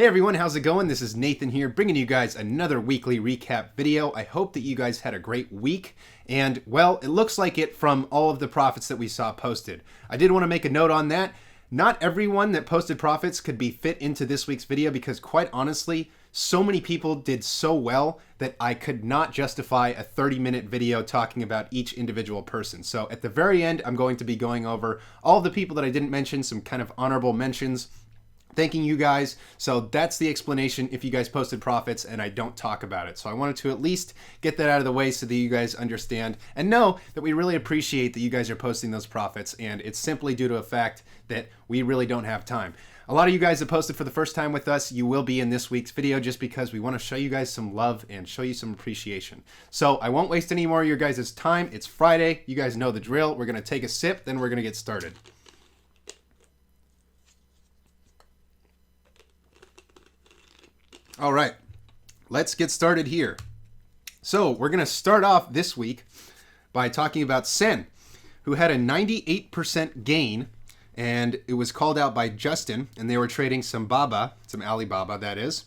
Hey everyone, how's it going? This is Nathan here, bringing you guys another weekly recap video. I hope that you guys had a great week, and well, it looks like it from all of the profits that we saw posted. I did want to make a note on that. Not everyone that posted profits could be fit into this week's video because quite honestly, so many people did so well that I could not justify a 30-minute video talking about each individual person. So at the very end, I'm going to be going over all the people that I didn't mention, some kind of honorable mentions, thanking you guys. So that's the explanation if you guys posted profits and I don't talk about it. So I wanted to at least get that out of the way so that you guys understand and know that we really appreciate that you guys are posting those profits, and it's simply due to a fact that we really don't have time. A lot of you guys that posted for the first time with us, you will be in this week's video just because we want to show you guys some love and show you some appreciation. So I won't waste any more of your guys' time. It's Friday. You guys know the drill. We're going to take a sip, then we're going to get started. All right, let's get started here. So we're going to start off this week by talking about Sen, who had a 98% gain, and it was called out by Justin, and they were trading some Baba, some Alibaba that is,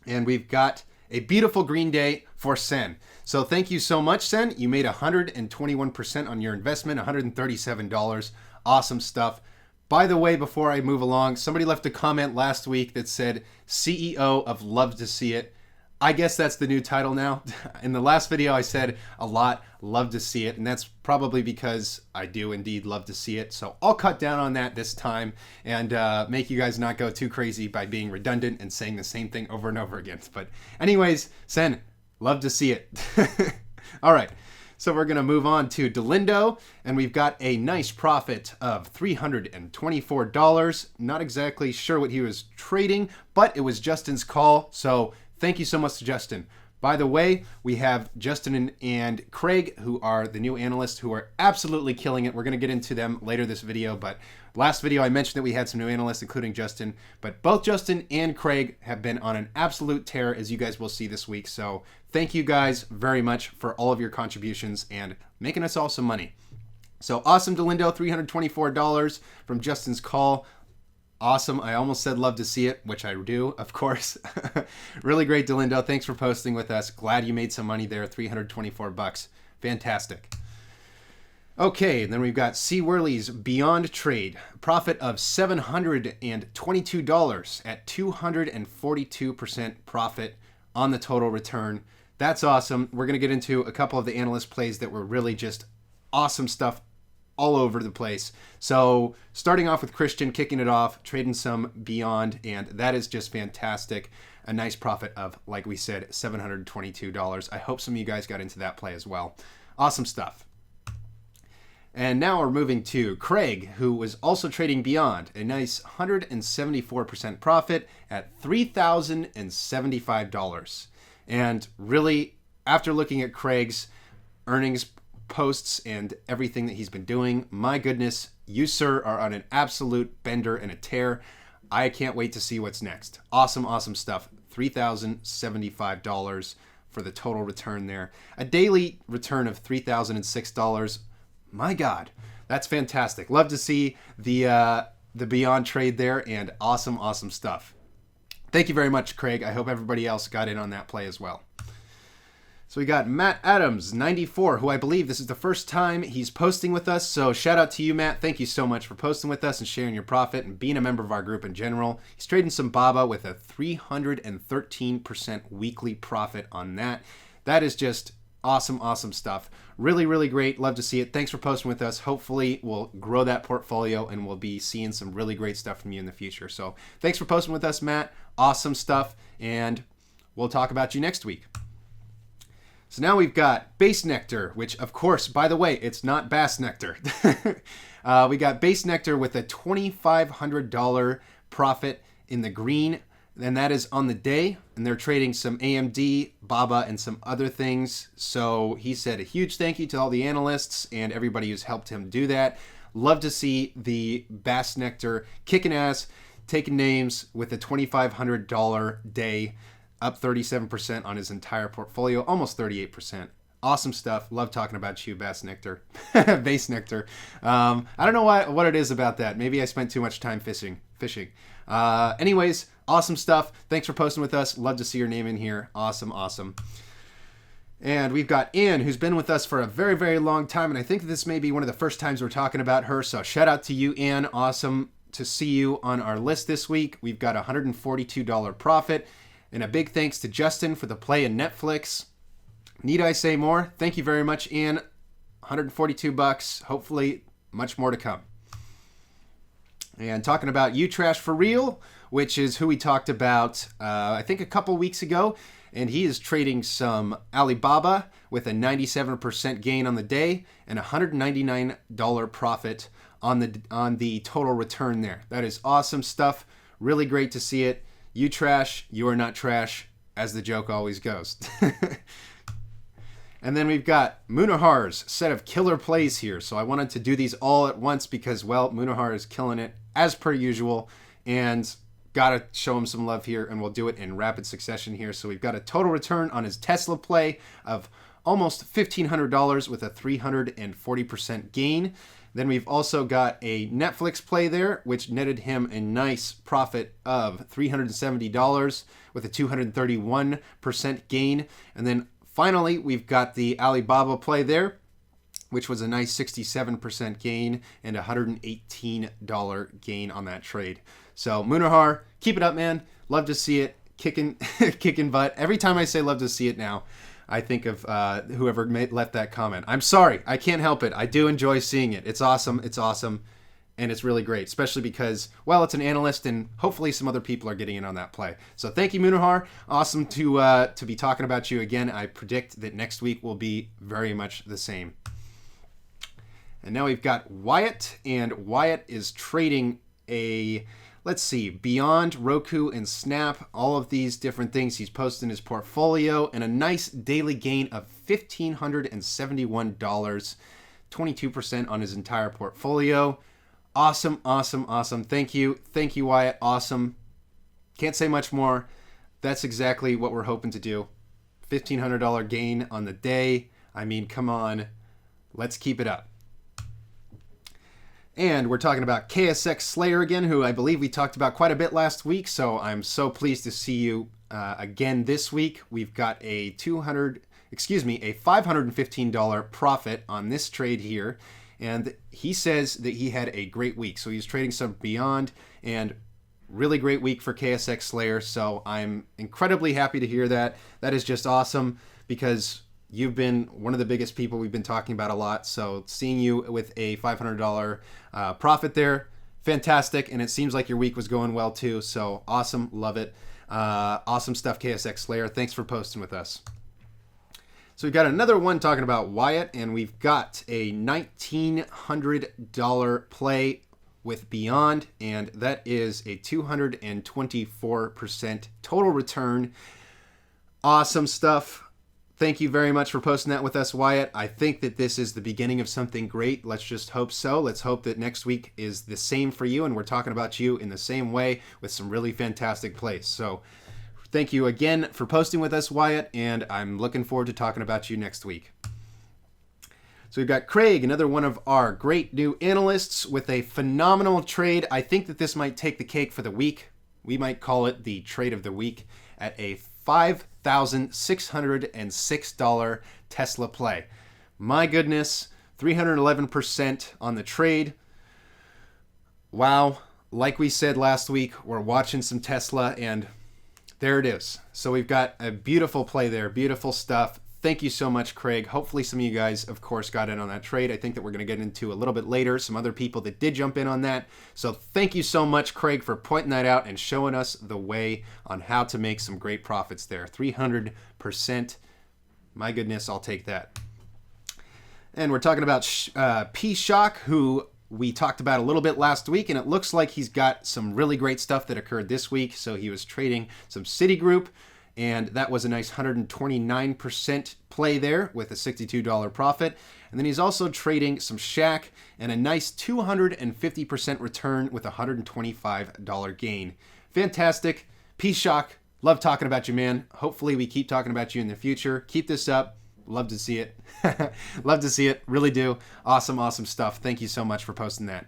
and we've got a beautiful green day for Sen. So thank you so much, Sen. You made 121% on your investment, $137. Awesome stuff. By the way, before I move along, somebody left a comment last week that said, CEO of Love to See It. I guess that's the new title now. In the last video, I said a lot, love to see it, and that's probably because I do indeed love to see it. So I'll cut down on that this time and make you guys not go too crazy by being redundant and saying the same thing over and over again. But anyways, Sen, love to see it. All right. So we're going to move on to Delindo, and we've got a nice profit of $324. Not exactly sure what he was trading, but it was Justin's call. So thank you so much to Justin. By the way, we have Justin and Craig, who are the new analysts, who are absolutely killing it. We're going to get into them later this video, but last video I mentioned that we had some new analysts, including Justin, but both Justin and Craig have been on an absolute tear, as you guys will see this week. So thank you guys very much for all of your contributions and making us all some money. So awesome, Delindo, $324 from Justin's call. Awesome. I almost said love to see it, which I do, of course. Really great, Delindo. Thanks for posting with us. Glad you made some money there. $324. Fantastic. Okay, and then we've got C. Worley's Beyond Trade. Profit of $722 at 242% profit on the total return. That's awesome. We're going to get into a couple of the analyst plays that were really just awesome stuff all over the place. So starting off with Christian, kicking it off, trading some Beyond, and that is just fantastic. A nice profit of, like we said, $722. I hope some of you guys got into that play as well. Awesome stuff. And now we're moving to Craig, who was also trading Beyond. A nice 174% profit at $3,075. And really, after looking at Craig's earnings posts and everything that he's been doing, my goodness, you sir are on an absolute bender and a tear. I can't wait to see what's next. Awesome, awesome stuff. $3,075 for the total return there. A daily return of $3,006. My God, that's fantastic. Love to see the Beyond trade there, and awesome, awesome stuff. Thank you very much, Craig. I hope everybody else got in on that play as well. So we got Matt Adams, 94, who I believe this is the first time he's posting with us. So shout out to you, Matt. Thank you so much for posting with us and sharing your profit and being a member of our group in general. He's trading some Baba with a 313% weekly profit on that. That is just awesome, awesome stuff. Really, really great. Love to see it. Thanks for posting with us. Hopefully we'll grow that portfolio and we'll be seeing some really great stuff from you in the future. So thanks for posting with us, Matt. Awesome stuff. And we'll talk about you next week. So now we've got Base Nectar, which of course, by the way, it's not Bass Nectar. We got Base Nectar with a $2,500 profit in the green, and that is on the day, and they're trading some AMD, Baba, and some other things. So he said a huge thank you to all the analysts and everybody who's helped him do that. Love to see the Bass Nectar kicking ass, taking names with a $2,500 day, up 37% on his entire portfolio, almost 38%. Awesome stuff. Love talking about you, Bass Nectar. Base Nectar. I don't know what it is about that. Maybe I spent too much time fishing. Anyways, awesome stuff. Thanks for posting with us. Love to see your name in here. Awesome, awesome. And we've got Ann, who's been with us for a very, very long time. And I think this may be one of the first times we're talking about her. So shout out to you, Ann. Awesome to see you on our list this week. We've got a $142 profit. And a big thanks to Justin for the play in Netflix. Need I say more? Thank you very much, Ann. $142. Hopefully, much more to come. And talking about You Trash for Real, which is who we talked about, I think a couple weeks ago. And he is trading some Alibaba with a 97% gain on the day and a $199 profit on the total return there. That is awesome stuff. Really great to see it. You trash, you are not trash, as the joke always goes. And then we've got Munahar's set of killer plays here. So I wanted to do these all at once because, well, Munahar is killing it as per usual. And gotta show him some love here, and we'll do it in rapid succession here. So we've got a total return on his Tesla play of almost $1,500 with a 340% gain. Then we've also got a Netflix play there, which netted him a nice profit of $370 with a 231% gain. And then finally, we've got the Alibaba play there, which was a nice 67% gain and a $118 gain on that trade. So Munahar, keep it up, man. Love to see it. Kicking butt. Every time I say love to see it now, I think of whoever left that comment. I'm sorry. I can't help it. I do enjoy seeing it. It's awesome. It's awesome. And it's really great, especially because, well, it's an analyst and hopefully some other people are getting in on that play. So thank you, Munahar. Awesome to be talking about you again. I predict that next week will be very much the same. And now we've got Wyatt, and Wyatt is trading a, let's see, Beyond, Roku, and Snap, all of these different things he's posted in his portfolio, and a nice daily gain of $1,571, 22% on his entire portfolio. Awesome, awesome, awesome. Thank you. Thank you, Wyatt. Awesome. Can't say much more. That's exactly what we're hoping to do. $1,500 gain on the day. I mean, come on. Let's keep it up. And we're talking about KSX Slayer again, who I believe we talked about quite a bit last week. So I'm so pleased to see you again this week. We've got a $515 profit on this trade here. And he says that he had a great week. So he's trading some Beyond, and really great week for KSX Slayer. So I'm incredibly happy to hear that. That is just awesome because you've been one of the biggest people we've been talking about a lot. So seeing you with a $500 profit there, fantastic. And it seems like your week was going well too. So awesome. Love it. Awesome stuff, KSX Slayer. Thanks for posting with us. So we've got another one talking about Wyatt, and we've got a $1,900 play with Beyond, and that is a 224% total return. Awesome stuff. Thank you very much for posting that with us, Wyatt. I think that this is the beginning of something great. Let's just hope so. Let's hope that next week is the same for you, and we're talking about you in the same way with some really fantastic plays. So thank you again for posting with us, Wyatt, and I'm looking forward to talking about you next week. So we've got Craig, another one of our great new analysts with a phenomenal trade. I think that this might take the cake for the week. We might call it the trade of the week at a $5,606 Tesla play. My goodness, 311% on the trade. Wow. Like we said last week, we're watching some Tesla, and there it is. So we've got a beautiful play there. Beautiful stuff. Thank you so much, Craig. Hopefully some of you guys, of course, got in on that trade. I think that we're going to get into a little bit later some other people that did jump in on that. So thank you so much, Craig, for pointing that out and showing us the way on how to make some great profits there. 300%. My goodness, I'll take that. And we're talking about P-Shock, who we talked about a little bit last week, and it looks like he's got some really great stuff that occurred this week. So he was trading some Citigroup, and that was a nice 129% play there with a $62 profit. And then he's also trading some Shack and a nice 250% return with a $125 gain. Fantastic. P-Shock, love talking about you, man. Hopefully we keep talking about you in the future. Keep this up. Love to see it. Love to see it. Really do. Awesome, awesome stuff. Thank you so much for posting that.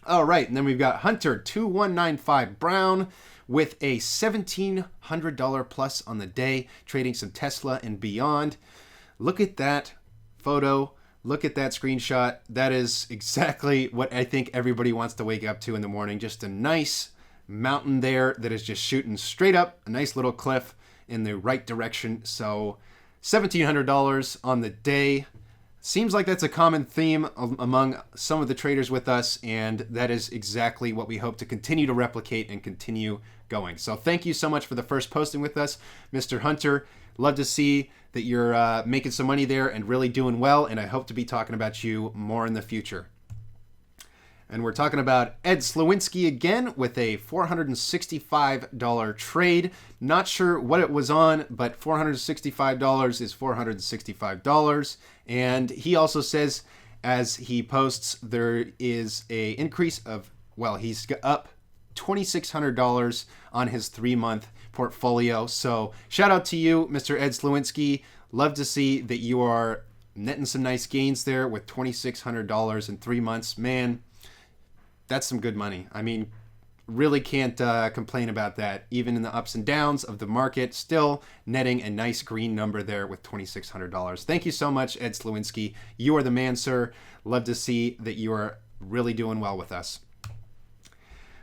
All right, and then we've got Hunter 2195 Brown with a $1,700 plus on the day, trading some Tesla and beyond. Look at that photo. Look at that screenshot. That is exactly what I think everybody wants to wake up to in the morning. Just a nice mountain there that is just shooting straight up, a nice little cliff in the right direction. So $1,700 on the day. Seems like that's a common theme among some of the traders with us, and that is exactly what we hope to continue to replicate and continue going. So thank you so much for the first posting with us, Mr. Hunter. Love to see that you're making some money there and really doing well, and I hope to be talking about you more in the future. And we're talking about Ed Slawinski again with a $465 trade. Not sure what it was on, but $465 is $465. And he also says, as he posts, there is a increase of, well, he's up $2,600 on his 3-month portfolio. So shout out to you, Mr. Ed Slawinski. Love to see that you are netting some nice gains there with $2,600 in 3 months. Man, that's some good money. I mean, really can't complain about that. Even in the ups and downs of the market, still netting a nice green number there with $2,600. Thank you so much, Ed Slawinski. You are the man, sir. Love to see that you are really doing well with us.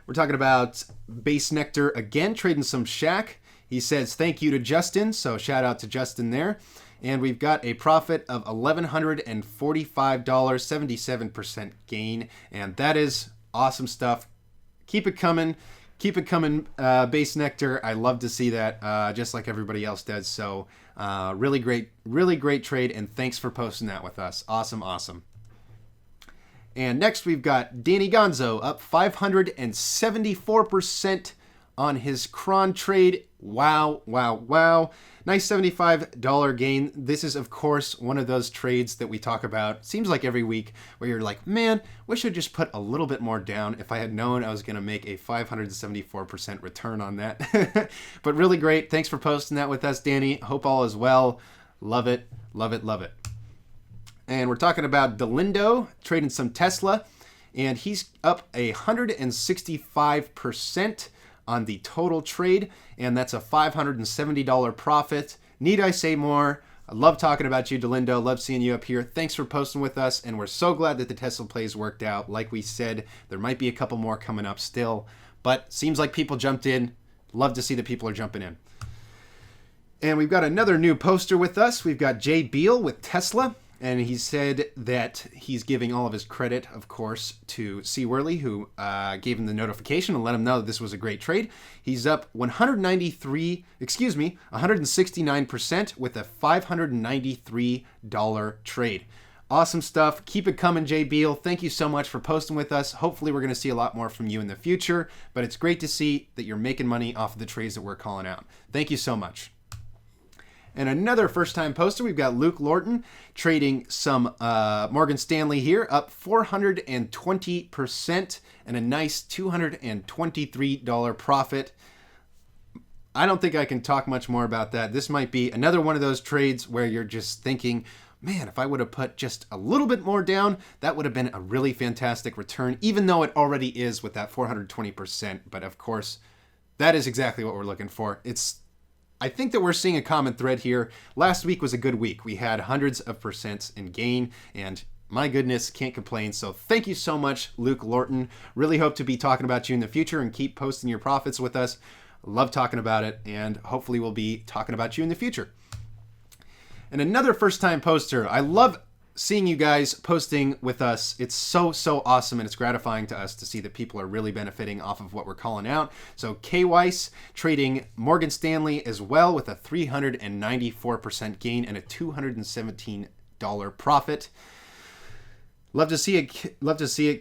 We're talking about Base Nectar again, trading some Shaq. He says thank you to Justin, so shout out to Justin there. And we've got a profit of $1,145, 77% gain, and that is awesome stuff. Keep it coming. Keep it coming, Base Nectar. I love to see that, just like everybody else does. So really great trade, and thanks for posting that with us. Awesome, awesome. And next we've got Danny Gonzo up 574% on his Cron trade. Wow, wow, wow. Nice $75 gain. This is, of course, one of those trades that we talk about, seems like every week, where you're like, man, wish I'd just put a little bit more down if I had known I was going to make a 574% return on that. But really great. Thanks for posting that with us, Danny. Hope all is well. Love it, love it, love it. And we're talking about Delindo trading some Tesla, and he's up 165% on the total trade, and that's a $570 profit. Need I say more? I love talking about you, Delindo. Love seeing you up here. Thanks for posting with us, and we're so glad that the Tesla plays worked out. Like we said, there might be a couple more coming up still, but seems like people jumped in. Love to see that people are jumping in. And we've got another new poster with us. We've got Jay Beal with Tesla. And he said that he's giving all of his credit, of course, to C. Worley, who gave him the notification and let him know that this was a great trade. He's up 169% with a $593 trade. Awesome stuff. Keep it coming, Jay Beal. Thank you so much for posting with us. Hopefully we're going to see a lot more from you in the future, but it's great to see that you're making money off of the trades that we're calling out. Thank you so much. And another first-time poster, we've got Luke Lorton trading some Morgan Stanley here, up 420% and a nice $223 profit. I don't think I can talk much more about that. This might be another one of those trades where you're just thinking, man, if I would have put just a little bit more down, that would have been a really fantastic return, even though it already is with that 420%. But of course, that is exactly what we're looking for. I think that we're seeing a common thread here. Last week was a good week. We had hundreds of percents in gain, and my goodness, can't complain. So thank you so much, Luke Lorton. Really hope to be talking about you in the future and keep posting your profits with us. Love talking about it, and hopefully we'll be talking about you in the future. And another first-time poster. I love seeing you guys posting with us. It's so awesome, and it's gratifying to us to see that people are really benefiting off of what we're calling out. So K. Weiss trading Morgan Stanley as well with a 394% gain and a $217 profit. Love to see it,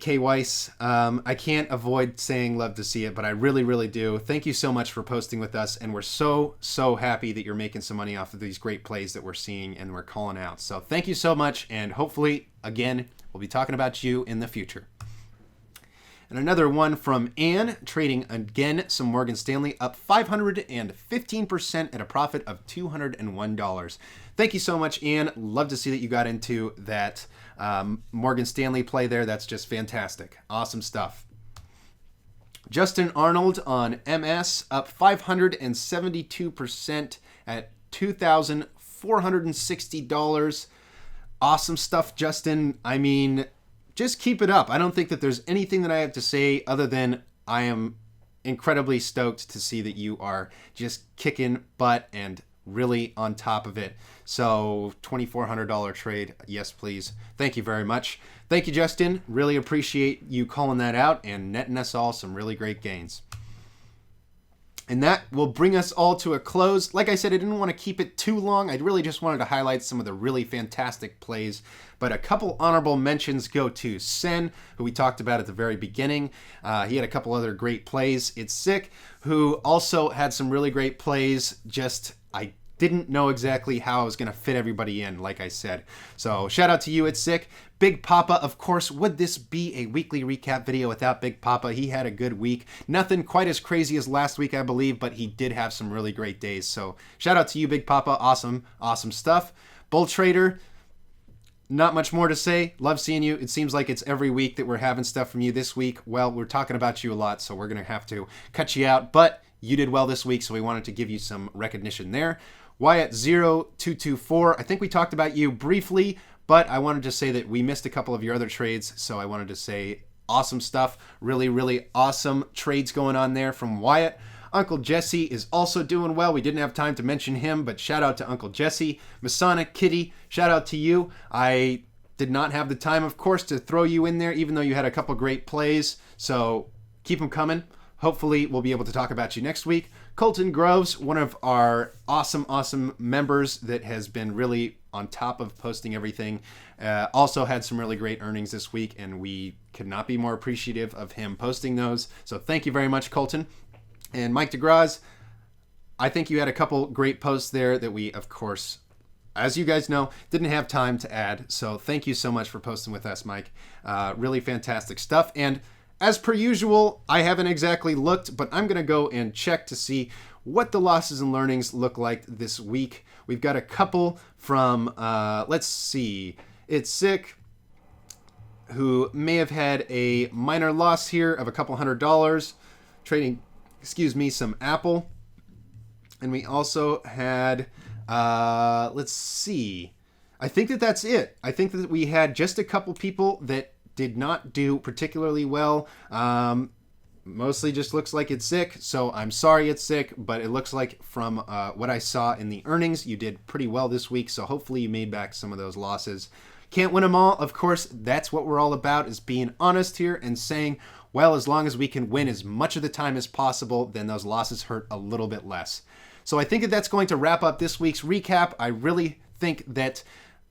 K. Weiss. I can't avoid saying love to see it, but I really do. Thank you so much for posting with us, and we're so happy that you're making some money off of these great plays that we're seeing and we're calling out. So thank you so much, and hopefully, again, we'll be talking about you in the future. And another one from Ann, trading again some Morgan Stanley, up 515% at a profit of $201. Thank you so much, Ann. Love to see that you got into that Morgan Stanley play there. That's just fantastic. Awesome stuff. Justin Arnold on MS up 572% at $2,460. Awesome stuff, Justin. I mean, just keep it up. I don't think that there's anything that I have to say other than I am incredibly stoked to see that you are just kicking butt and really on top of it. So $2,400 trade. Yes, please. Thank you very much. Thank you, Justin. Really appreciate you calling that out and netting us all some really great gains. And that will bring us all to a close. Like I said, I didn't want to keep it too long. I really just wanted to highlight some of the really fantastic plays. But a couple honorable mentions go to Sen, who we talked about at the very beginning. He had a couple other great plays. It's Sick, who also had some really great plays. I didn't know exactly how I was going to fit everybody in, like I said. So shout out to you, It's Sick. Big Papa, of course, would this be a weekly recap video without Big Papa? He had a good week. Nothing quite as crazy as last week, I believe, but he did have some really great days. So shout out to you, Big Papa. Awesome, awesome stuff. Bull Trader, not much more to say. Love seeing you. It seems like it's every week that we're having stuff from you. This week, well, we're talking about you a lot, so we're going to have to cut you out. But you did well this week, so we wanted to give you some recognition there. Wyatt0224, I think we talked about you briefly, but I wanted to say that we missed a couple of your other trades, so I wanted to say awesome stuff. Really, really awesome trades going on there from Wyatt. Uncle Jesse is also doing well. We didn't have time to mention him, but shout out to Uncle Jesse. Masonic Kitty, shout out to you. I did not have the time, of course, to throw you in there, even though you had a couple great plays, so keep them coming. Hopefully, we'll be able to talk about you next week. Colton Groves, one of our awesome members that has been really on top of posting everything, also had some really great earnings this week, and we could not be more appreciative of him posting those. So thank you very much, Colton. And Mike DeGraz, I think you had a couple great posts there that we, of course, as you guys know, didn't have time to add. So thank you so much for posting with us, Mike. Really fantastic stuff. And as per usual, I haven't exactly looked, but I'm going to go and check to see what the losses and learnings look like this week. We've got a couple from, let's see, It's Sick, who may have had a minor loss here of a couple $100, trading, some Apple. And we also had, let's see, I think that's it. I think that we had just a couple people that did not do particularly well. Mostly just looks like It's Sick, so I'm sorry, It's Sick, but it looks like from what I saw in the earnings, you did pretty well this week, so hopefully you made back some of those losses. Can't win them all, of course. That's what we're all about, is being honest here and saying, well, as long as we can win as much of the time as possible, then those losses hurt a little bit less. So I think that that's going to wrap up this week's recap. I really think that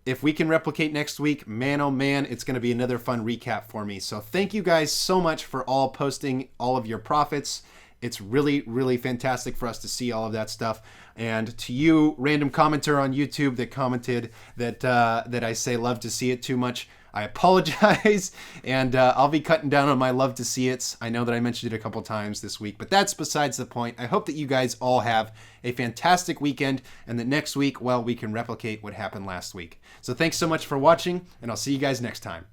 if we can replicate next week, man, oh man, it's going to be another fun recap for me. So thank you guys so much for all posting all of your profits. It's really, really fantastic for us to see all of that stuff. And to you, random commenter on YouTube that commented that I say love to see it too much, I apologize, and I'll be cutting down on my love to see it. I know that I mentioned it a couple times this week, but that's besides the point. I hope that you guys all have a fantastic weekend, and that next week, well, we can replicate what happened last week. So thanks so much for watching, and I'll see you guys next time.